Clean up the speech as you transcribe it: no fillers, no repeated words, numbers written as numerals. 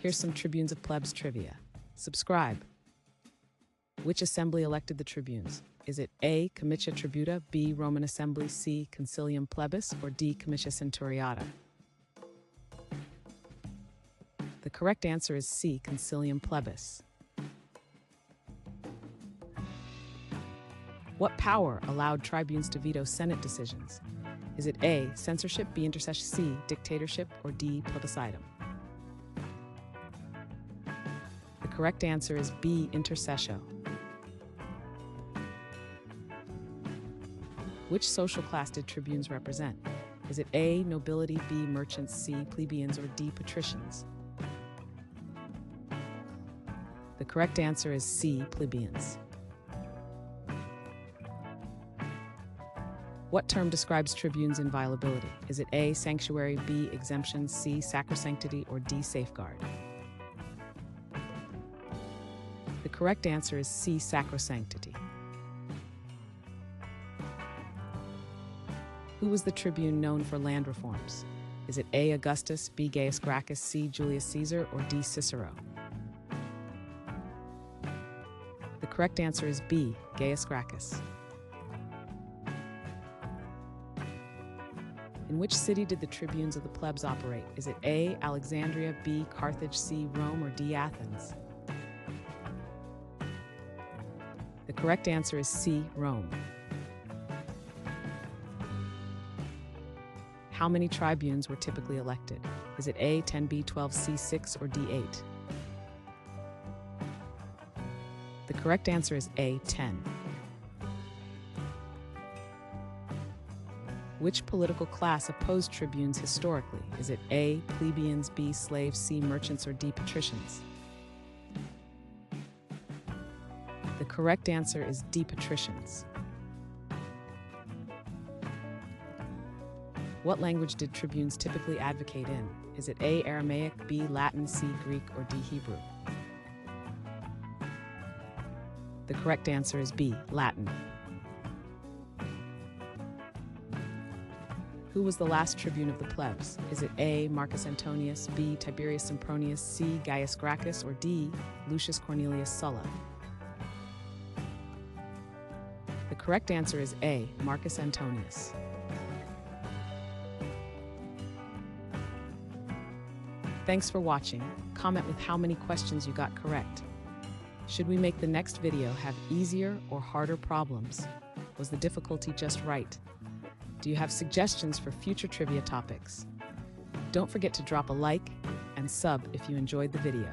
Here's some Tribunes of Plebs trivia. Subscribe. Which assembly elected the tribunes? Is it A. Comitia Tributa, B. Roman Assembly, C. Concilium Plebis, or D. Comitia Centuriata? The correct answer is C. Concilium Plebis. What power allowed tribunes to veto Senate decisions? Is it A. Censorship, B. Intercession, C. Dictatorship, or D. Plebiscitum? The correct answer is B. Intercession. Which social class did tribunes represent? Is it A. Nobility, B. Merchants, C. Plebeians, or D. Patricians? The correct answer is C. Plebeians. What term describes tribunes' inviolability? Is it A. Sanctuary, B. Exemption, C. Sacrosanctity, or D. Safeguard? The correct answer is C. Sacrosanctity. Who was the tribune known for land reforms? Is it A. Augustus, B. Gaius Gracchus, C. Julius Caesar, or D. Cicero? The correct answer is B. Gaius Gracchus. In which city did the tribunes of the plebs operate? Is it A. Alexandria, B. Carthage, C. Rome, or D. Athens? The correct answer is C. Rome. How many tribunes were typically elected? Is it A. 10, B. 12, C. 6, or D. 8? The correct answer is A. 10. Which political class opposed tribunes historically? Is it A. Plebeians, B. Slaves, C. Merchants, or D. Patricians? The correct answer is D. Patricians. What language did tribunes typically advocate in? Is it A. Aramaic, B. Latin, C. Greek, or D. Hebrew? The correct answer is B. Latin. Who was the last tribune of the plebs? Is it A. Marcus Antonius, B. Tiberius Sempronius, C. Gaius Gracchus, or D. Lucius Cornelius Sulla? The correct answer is A. Marcus Antonius. Thanks for watching. Comment with how many questions you got correct. Should we make the next video have easier or harder problems? Was the difficulty just right? Do you have suggestions for future trivia topics? Don't forget to drop a like and sub if you enjoyed the video.